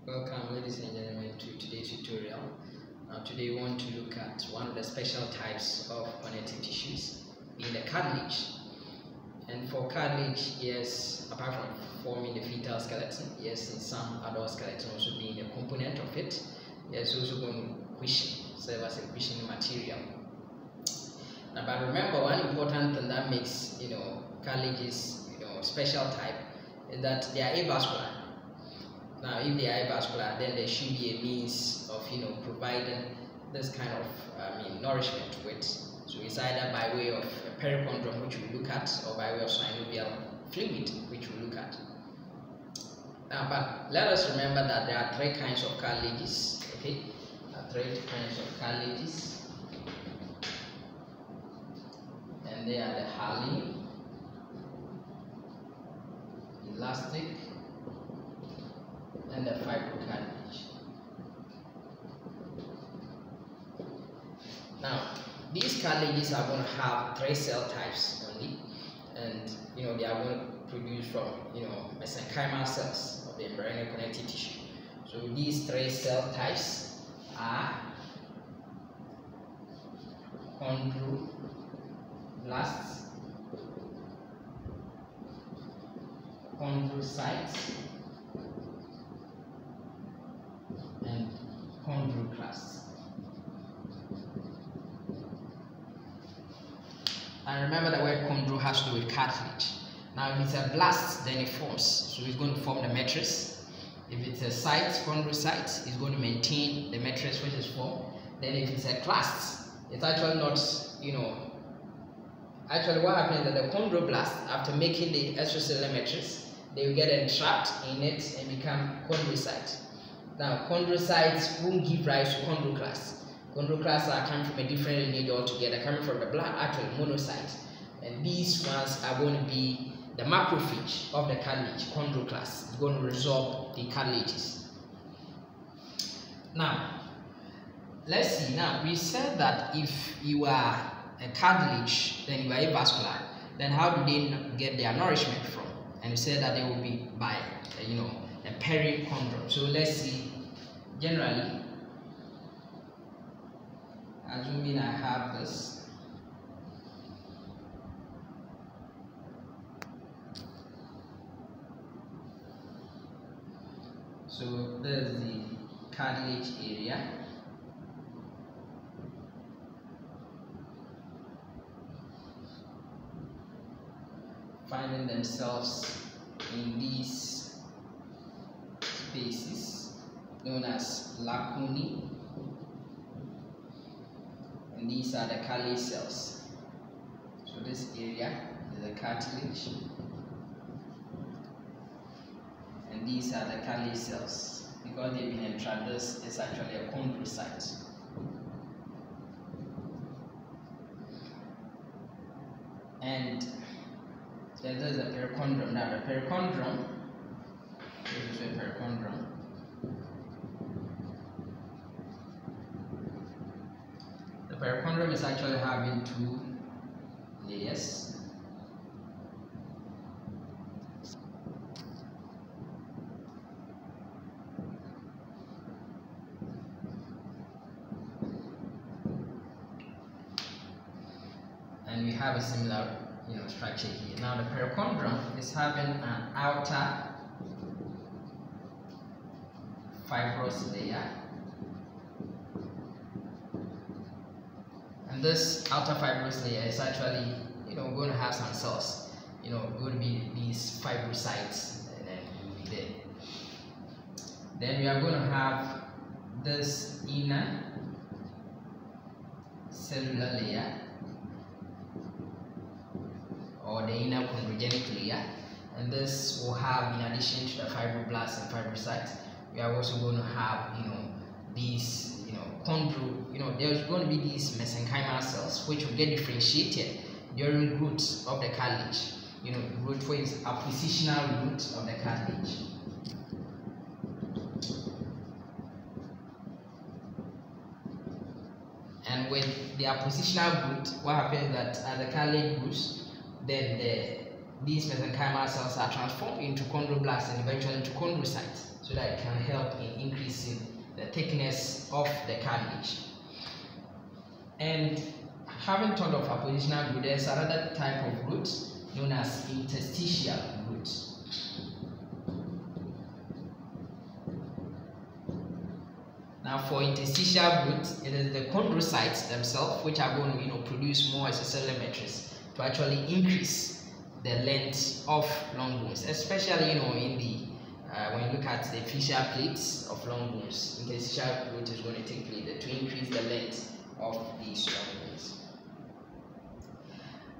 Welcome, ladies and gentlemen, to today's tutorial. Today we want to look at one of the special types of connective tissues, being the cartilage. And for cartilage, yes, apart from forming the fetal skeleton, yes, in some adult skeleton also being a component of it, yes, also going to cushion, serve as a cushioning material. Now, but remember, one important thing that makes cartilages special type is that they are avascular. Now, if they are avascular, then there should be a means of providing this kind of nourishment to it. So it's either by way of a pericondrum, which we look at, or by way of synovial fluid, which we look at. Now, but let us remember that there are three kinds of cartilages. Okay, there are three kinds of cartilages, and they are the hyaline, elastic, and the fibrocartilage. Now, these cartilages are going to have three cell types only, and they are going to produce from mesenchymal cells of the embryonic connective tissue. So these three cell types are chondroblasts, chondrocytes, and chondroclasts. And remember, the word chondro has to do with cartilage. Now, if it's a blast, then it forms. So it's going to form the matrix. If it's a site, chondrocyte, it's going to maintain the matrix which is formed. Then if it's a clast, it's actually not, actually what happens is that the chondroblast, after making the extracellular matrix, they will get entrapped in it and become chondrocyte. Now, chondrocytes won't give rise to chondroclasts. Chondroclasts are coming from a different lineage altogether, coming from the blood, actually monocyte. And these ones are going to be the macrophage of the cartilage, chondroclast. It's going to resorb the cartilages. Now, let's see. Now, we said that if you are a cartilage, then you are avascular. Then how do they get their nourishment from? And we said that they will be by, a pericondrum. So let's see. Generally, assuming I have this, so there's the cartilage area. Finding themselves in these spaces known as lacunae, and these are the cartilage cells. So this area is the cartilage, and these are the cartilage cells. Because they've been entrapped, this is actually a chondrocyte. And then there's a pericondrum. Now the pericondrum, this is a pericondrum. The pericondrum is actually having two layers. And we have a similar structure here. Now the pericondrum is having an outer fibrous layer, and this outer fibrous layer is actually going to have some cells, going to be these fibrocytes, and then it will be there. Then we are going to have this inner cellular layer, or the inner chondrogenic layer, and this will have, in addition to the fibroblasts and fibrocytes, we are also going to have these there's going to be these mesenchymal cells which will get differentiated during growth of the cartilage. Growth is a positional growth of the cartilage. And with their positional growth, what happens is that as the cartilage grows, then these mesenchymal cells are transformed into chondroblasts and eventually into chondrocytes. so that it can help in increasing the thickness of the cartilage. And having thought of appositional root, there's another type of root known as interstitial root. Now, for interstitial root, it is the chondrocytes themselves which are going to produce more extracellular matrix to actually increase the length of long bones, especially in the when you look at the fascial plates of long bones. Interstitial root is going to take place to increase the length of these long bones.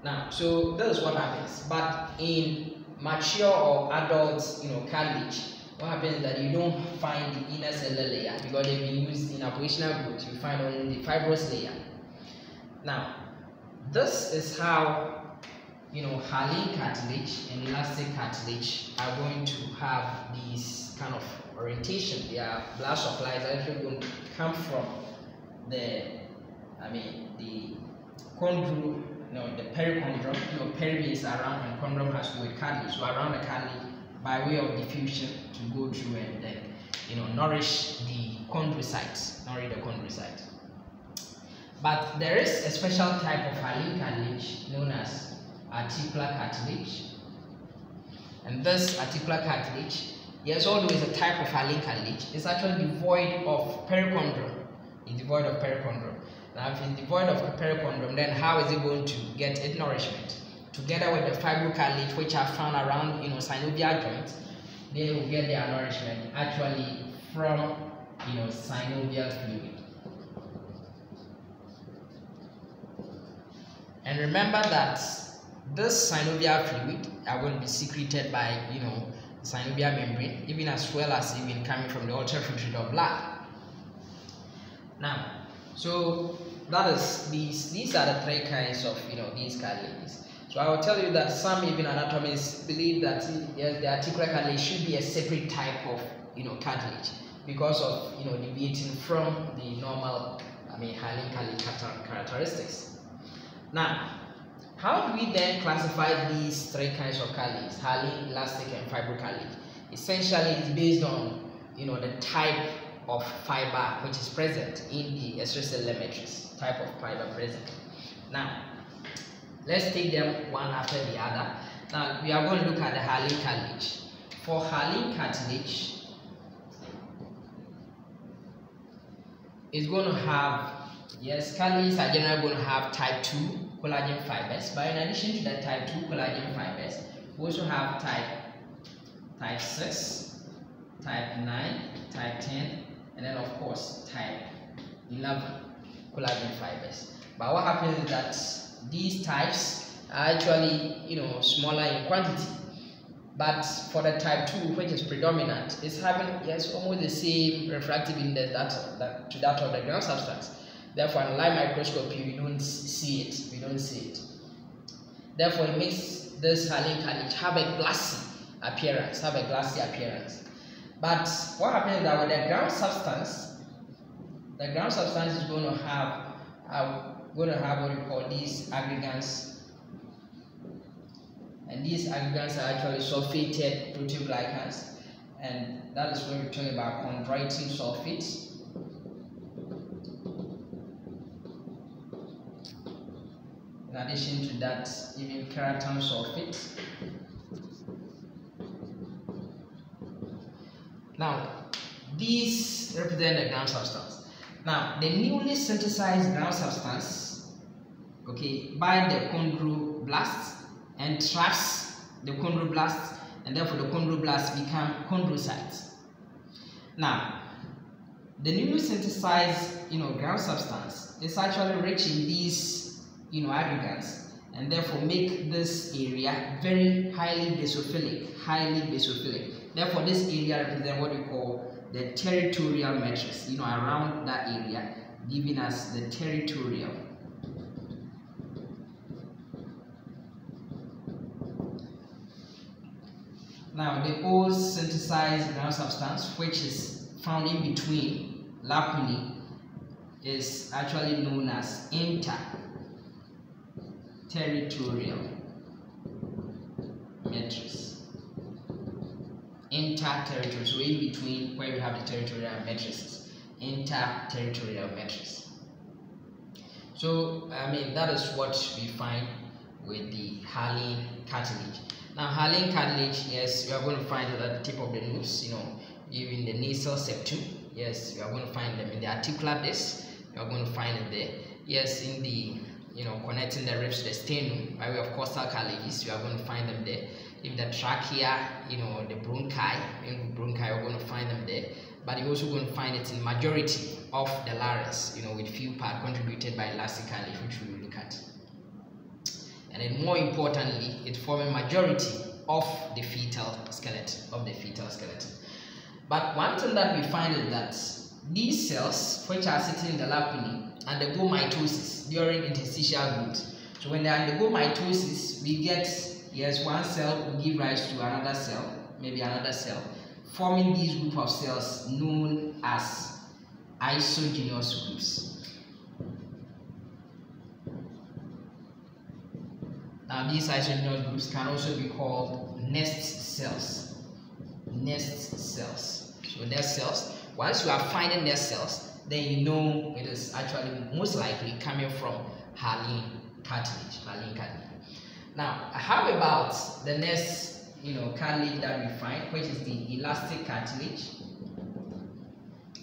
Now, so that is what happens. But in mature or adult, cartilage, what happens is that you don't find the inner cellular layer because they've been used in appositional root. You find only the fibrous layer. Now, this is how hyaline cartilage and elastic cartilage are going to have these kind of orientation. Their blood supply is actually going to come from the chondrum, the pericondrum. Peri is around and chondrum has to do with cartilage. So around the cartilage, by way of diffusion, to go through and then nourish the chondrocytes, But there is a special type of hyaline cartilage known as articular cartilage, and this articular cartilage, yes, although it's a type of hyaline cartilage, it's actually devoid of pericondrum. It's devoid of pericondrum. Now, if it's devoid of pericondrum, then how is it going to get its nourishment? Together with the fibrocartilage, which are found around synovial joints, they will get their nourishment actually from synovial fluid. And remember that this synovial fluid are going to be secreted by the synovial membrane, even as well as even coming from the ultrafiltrated of blood. Now, so that is these are the three kinds of these cartilages. So I will tell you that some even anatomists believe that yes, the articular cartilage should be a separate type of cartilage because of deviating from the normal hyaline cartilage characteristics. Now, how do we then classify these three kinds of cartilage, hyaline, elastic, and fibrocartilage? Essentially, it's based on the type of fiber which is present in the extracellular matrix, type of fiber present. Now, let's take them one after the other. Now, we are going to look at the hyaline cartilage. For hyaline cartilage, it's going to have, yes, cartilages are generally going to have type 2 collagen fibers, but in addition to the type 2 collagen fibers, we also have type 6, type 9, type 10, and then of course type 11 collagen fibers. But what happens is that these types are actually smaller in quantity, but for the type 2, which is predominant, it's having almost the same refractive index to that of the ground substance. Therefore, in light microscopy, we don't see it. Therefore, it makes this hyaline cartilage have a glassy appearance. But what happens is that with the ground substance is going to have what we call these aggregates, and these aggregates are actually sulfated proteoglycans, and that is when we're talking about chondroitin sulfate. In addition to that, even keratin sulfate. Now, these represent the ground substance. Now, the newly synthesized ground substance, by the chondroblasts entraps the chondroblasts, and therefore the chondroblasts become chondrocytes. Now, the newly synthesized ground substance is actually rich in these aggregates, and therefore make this area very highly basophilic. Therefore, this area represents what we call the territorial matrix, around that area, giving us the territorial. Now, the old synthesized ground substance, which is found in between lacunae, is actually known as interterritorial matrix. interterritorial, so in between where you have the territorial matrices, interterritorial matrix. So that is what we find with the hyaline cartilage. Now hyaline cartilage, yes, you are going to find it at the tip of the nose, even the nasal septum. Yes, you are going to find them in the articular disc. You are going to find it there. Yes, in the connecting the ribs to the sternum by way of costal cartilages, you are going to find them there. In the trachea, the bronchi, you're going to find them there. But you're also going to find it in majority of the larynx, with few part contributed by elastic cartilage, which we will look at. And then more importantly, it forms a majority of the fetal skeleton. But one thing that we find is that these cells, which are sitting in the lacunae, undergo mitosis during interstitial growth. So when they undergo mitosis, we get, one cell will give rise to another cell, maybe another cell, forming these group of cells known as isogenous groups. Now these isogenous groups can also be called nest cells. So nest cells, once you are finding nest cells, then it is actually most likely coming from hyaline cartilage. Now, how about the next cartilage that we find, which is the elastic cartilage?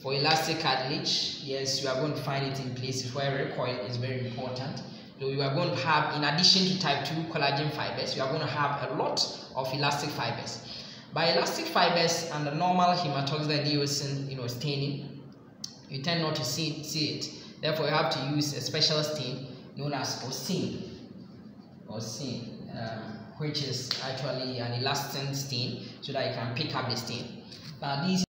For elastic cartilage, yes, you are going to find it in places where recoil is very important. So you are going to have, in addition to type 2 collagen fibers, you are going to have a lot of elastic fibers. By elastic fibers and the normal hematoxylin staining, you tend not to see it. Therefore, you have to use a special stain known as ostin, which is actually an elastin stain, so that you can pick up the stain. Now, these